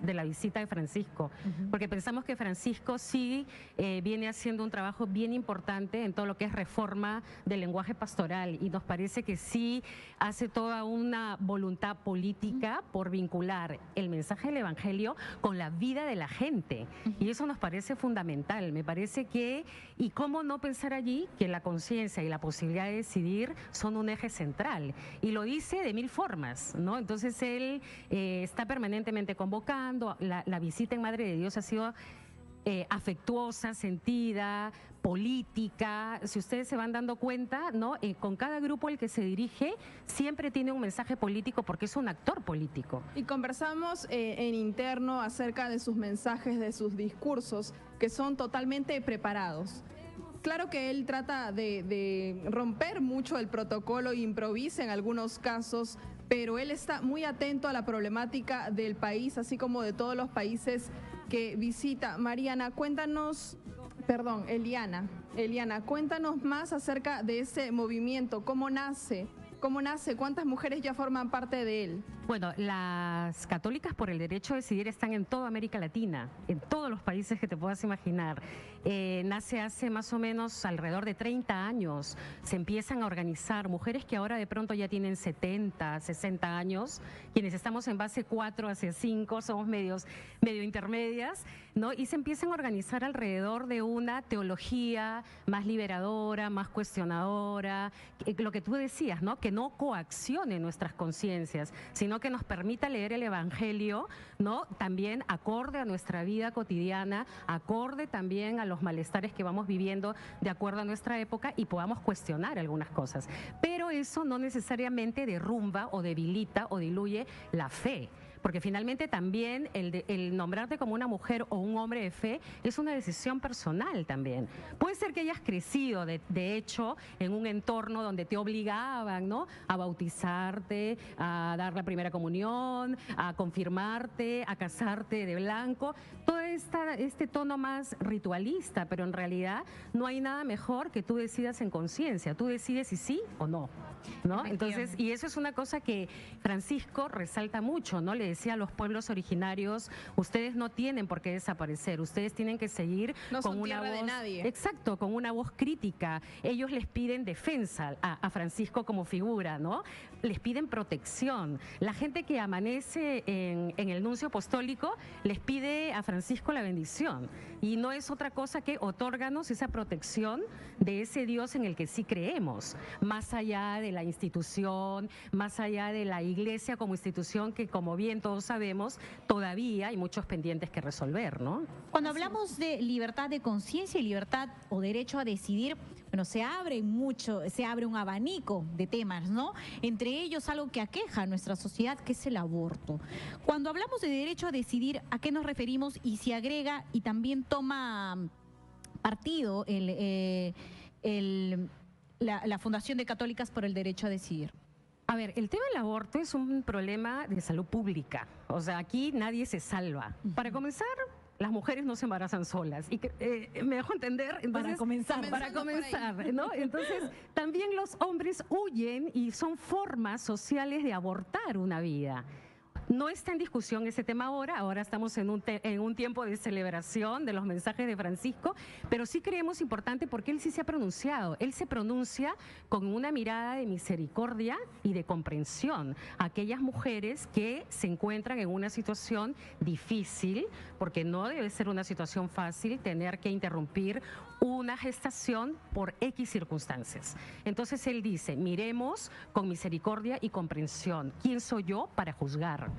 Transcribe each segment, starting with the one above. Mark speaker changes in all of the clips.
Speaker 1: De la visita de Francisco, porque pensamos que Francisco sí viene haciendo un trabajo bien importante en todo lo que es reforma del lenguaje pastoral, y nos parece que sí hace toda una voluntad política por vincular el mensaje del Evangelio con la vida de la gente, y eso nos parece fundamental. Me parece que, y cómo no pensar allí que la conciencia y la posibilidad de decidir son un eje central, y lo dice de mil formas, ¿no? Entonces él está permanentemente convocando. La visita en Madre de Dios ha sido afectuosa, sentida, política. Si ustedes se van dando cuenta, ¿no? Con cada grupo al que se dirige siempre tiene un mensaje político porque es un actor político.
Speaker 2: Y conversamos en interno acerca de sus mensajes, de sus discursos, que son totalmente preparados. Claro que él trata de romper mucho el protocolo e improvisa en algunos casos, pero él está muy atento a la problemática del país, así como de todos los países que visita. Eliana, cuéntanos más acerca de ese movimiento, cómo nace, cuántas mujeres ya forman parte de él.
Speaker 1: Bueno, las católicas por el derecho a decidir están en toda América Latina, en todos los países que te puedas imaginar. Nace hace más o menos alrededor de 30 años. Se empiezan a organizar mujeres que ahora de pronto ya tienen 70, 60 años, quienes estamos en base 4 hacia 5, somos medio intermedias, ¿no? Y se empiezan a organizar alrededor de una teología más liberadora, más cuestionadora, lo que tú decías, ¿no? Que no coaccione nuestras conciencias, sino que nos permita leer el Evangelio, ¿no? También acorde a nuestra vida cotidiana, acorde también a los malestares que vamos viviendo de acuerdo a nuestra época, y podamos cuestionar algunas cosas. Pero eso no necesariamente derrumba o debilita o diluye la fe, porque finalmente también el nombrarte como una mujer o un hombre de fe es una decisión personal también. Puede ser que hayas crecido, de hecho, en un entorno donde te obligaban, ¿no?, a bautizarte, a dar la primera comunión, a confirmarte, a casarte de blanco, todo este tono más ritualista, pero en realidad no hay nada mejor que tú decidas en conciencia, tú decides si sí o no, ¿no? Entonces, y eso es una cosa que Francisco resalta mucho, ¿no? Le decía a los pueblos originarios: ustedes no tienen por qué desaparecer, ustedes tienen que seguir con una voz
Speaker 2: de nadie.
Speaker 1: Exacto, con una voz crítica. Ellos les piden defensa a Francisco como figura, ¿no? Les piden protección. La gente que amanece en el nuncio apostólico les pide a Francisco la bendición, y no es otra cosa que otórganos esa protección de ese Dios en el que sí creemos, más allá de la institución, más allá de la iglesia como institución, que, como bien todos sabemos, todavía hay muchos pendientes que resolver, ¿no?
Speaker 3: Cuando hablamos de libertad de conciencia y libertad o derecho a decidir, bueno, se abre un abanico de temas, ¿no? Entre ellos algo que aqueja a nuestra sociedad, que es el aborto. Cuando hablamos de derecho a decidir, ¿a qué nos referimos? Y si agrega y también toma partido la Fundación de Católicas por el Derecho a Decidir.
Speaker 1: A ver, el tema del aborto es un problema de salud pública. O sea, aquí nadie se salva. Para comenzar, las mujeres no se embarazan solas. Y me dejo entender. Entonces, para comenzar, ¿no? Entonces, también los hombres huyen y son formas sociales de abortar una vida. No está en discusión ese tema ahora estamos en un tiempo de celebración de los mensajes de Francisco, pero sí creemos importante porque él sí se ha pronunciado. Él se pronuncia con una mirada de misericordia y de comprensión a aquellas mujeres que se encuentran en una situación difícil, porque no debe ser una situación fácil tener que interrumpir una gestación por X circunstancias. Entonces él dice: miremos con misericordia y comprensión. ¿Quién soy yo para juzgar?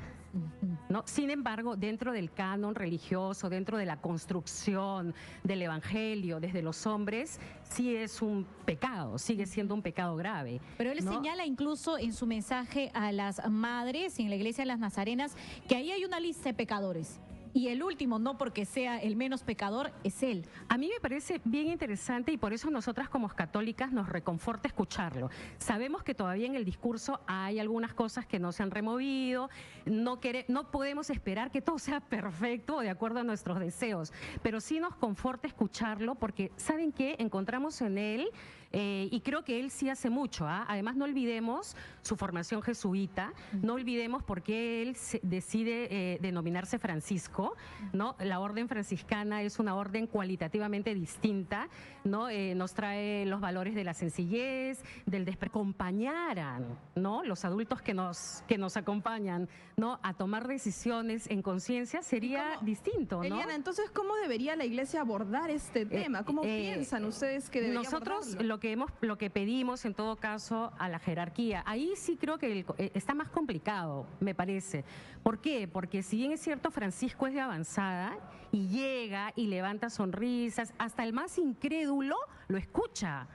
Speaker 1: ¿No? Sin embargo, dentro del canon religioso, dentro de la construcción del Evangelio desde los hombres, sí es un pecado, sigue siendo un pecado grave.
Speaker 3: Pero él, ¿no?, señala incluso en su mensaje a las madres en la Iglesia de las Nazarenas que ahí hay una lista de pecadores. Y el último, no porque sea el menos pecador, es él.
Speaker 1: A mí me parece bien interesante, y por eso nosotras como católicas nos reconforta escucharlo. Sabemos que todavía en el discurso hay algunas cosas que no se han removido, no podemos esperar que todo sea perfecto o de acuerdo a nuestros deseos, pero sí nos conforta escucharlo porque, ¿saben qué? Encontramos en él Y creo que él sí hace mucho. Además, no olvidemos su formación jesuita, no olvidemos por qué él decide denominarse Francisco, ¿no? La orden franciscana es una orden cualitativamente distinta, ¿no? Nos trae los valores de la sencillez, del acompañaran, ¿no? Los adultos que nos acompañan, ¿no? A tomar decisiones en conciencia sería distinto, ¿no?
Speaker 2: Eliana, entonces, ¿cómo debería la Iglesia abordar este tema? ¿Cómo piensan ustedes que debería
Speaker 1: nosotros
Speaker 2: abordarlo?
Speaker 1: lo que pedimos en todo caso a la jerarquía, ahí sí creo que está más complicado, me parece. ¿Por qué? Porque si bien es cierto, Francisco es de avanzada y llega y levanta sonrisas, hasta el más incrédulo lo escucha.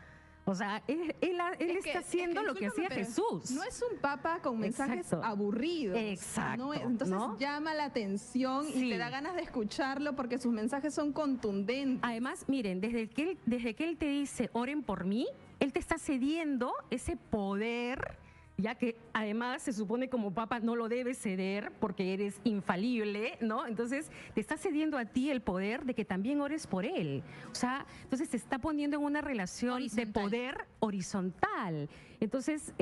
Speaker 1: O sea, él está haciendo lo que hacía Jesús.
Speaker 2: No es un papa con mensajes aburridos.
Speaker 1: Exacto.
Speaker 2: ¿no? Entonces llama la atención y te da ganas de escucharlo porque sus mensajes son contundentes.
Speaker 1: Además, miren, desde que él te dice, oren por mí, él te está cediendo ese poder, ya que además se supone como papa no lo debes ceder porque eres infalible, ¿no? Entonces te está cediendo a ti el poder de que también ores por él. O sea, entonces te está poniendo en una relación de poder horizontal. Entonces,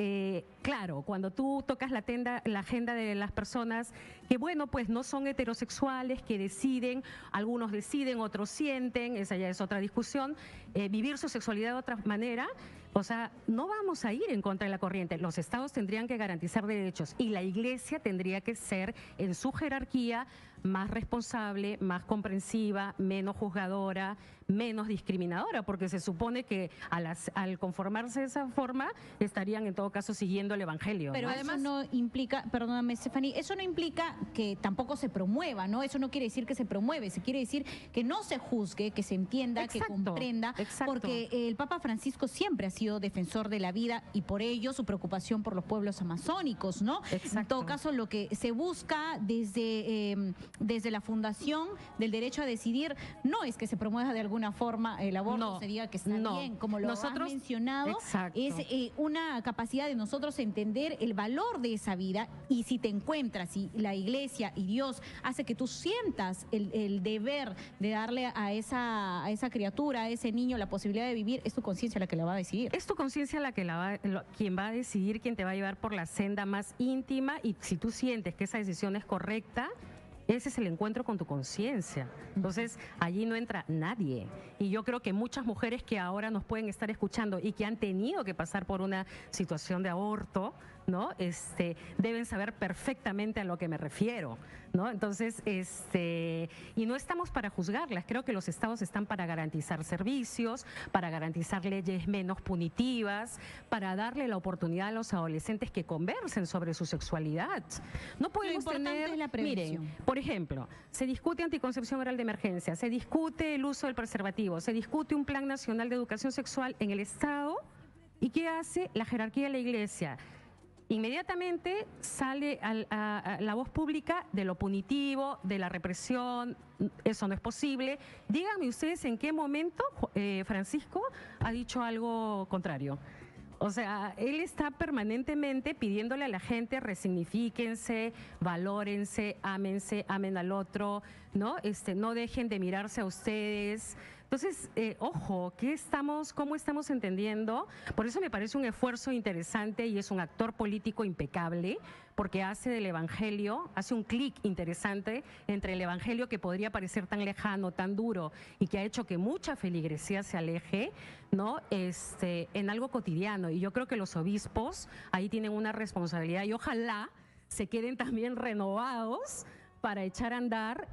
Speaker 1: claro, cuando tú tocas la agenda de las personas que, bueno, pues no son heterosexuales, que deciden, algunos deciden, otros sienten, esa ya es otra discusión, vivir su sexualidad de otra manera. O sea, no vamos a ir en contra de la corriente. Los estados tendrían que garantizar derechos y la Iglesia tendría que ser en su jerarquía más responsable, más comprensiva, menos juzgadora, menos discriminadora, porque se supone que al conformarse de esa forma estarían en todo caso siguiendo el Evangelio.
Speaker 3: Pero además no implica, perdóname Stephanie, eso no implica que tampoco se promueva, ¿no? Eso no quiere decir que se promueve, se quiere decir que no se juzgue, que se entienda, que comprenda, porque el Papa Francisco siempre ha sido defensor de la vida y por ello su preocupación por los pueblos amazónicos, ¿no? En todo caso, lo que se busca desde la fundación del derecho a decidir no es que se promueva de alguna forma el aborto, se diga que está bien, como lo has mencionado, es una capacidad de nosotros entender el valor de esa vida y si te encuentras, y la Iglesia y Dios hace que tú sientas el deber de darle a esa criatura, a ese niño la posibilidad de vivir, es tu conciencia la que la va a decidir.
Speaker 1: Es tu conciencia la que quien va a decidir, quien te va a llevar por la senda más íntima y si tú sientes que esa decisión es correcta, ese es el encuentro con tu conciencia. Entonces, allí no entra nadie. Y yo creo que muchas mujeres que ahora nos pueden estar escuchando y que han tenido que pasar por una situación de aborto, ¿no? Deben saber perfectamente a lo que me refiero, ¿no? Entonces, y no estamos para juzgarlas. Creo que los estados están para garantizar servicios, para garantizar leyes menos punitivas, para darle la oportunidad a los adolescentes que conversen sobre su sexualidad. No podemos tener,
Speaker 3: la prevención.
Speaker 1: Miren, por ejemplo, se discute anticoncepción oral de emergencia, se discute el uso del preservativo, se discute un plan nacional de educación sexual en el Estado. ¿Y qué hace la jerarquía de la Iglesia? Inmediatamente sale a la voz pública de lo punitivo, de la represión, eso no es posible. Díganme ustedes en qué momento Francisco ha dicho algo contrario. O sea, él está permanentemente pidiéndole a la gente resignifiquense, valórense, ámense, amen al otro, ¿no? No dejen de mirarse a ustedes. Entonces, ojo, ¿cómo estamos entendiendo? Por eso me parece un esfuerzo interesante y es un actor político impecable, porque hace del Evangelio, hace un clic interesante entre el Evangelio que podría parecer tan lejano, tan duro y que ha hecho que mucha feligresía se aleje, ¿no? En algo cotidiano. Y yo creo que los obispos ahí tienen una responsabilidad y ojalá se queden también renovados para echar a andar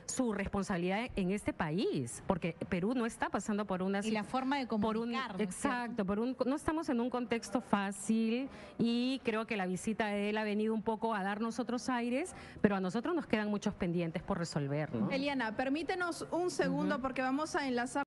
Speaker 1: su responsabilidad en este país, porque Perú no está pasando por una...
Speaker 3: Y la forma de comunicar.
Speaker 1: Exacto, no estamos en un contexto fácil y creo que la visita de él ha venido un poco a darnos otros aires, pero a nosotros nos quedan muchos pendientes por resolver, ¿no?
Speaker 2: Eliana, permítenos un segundo porque vamos a enlazar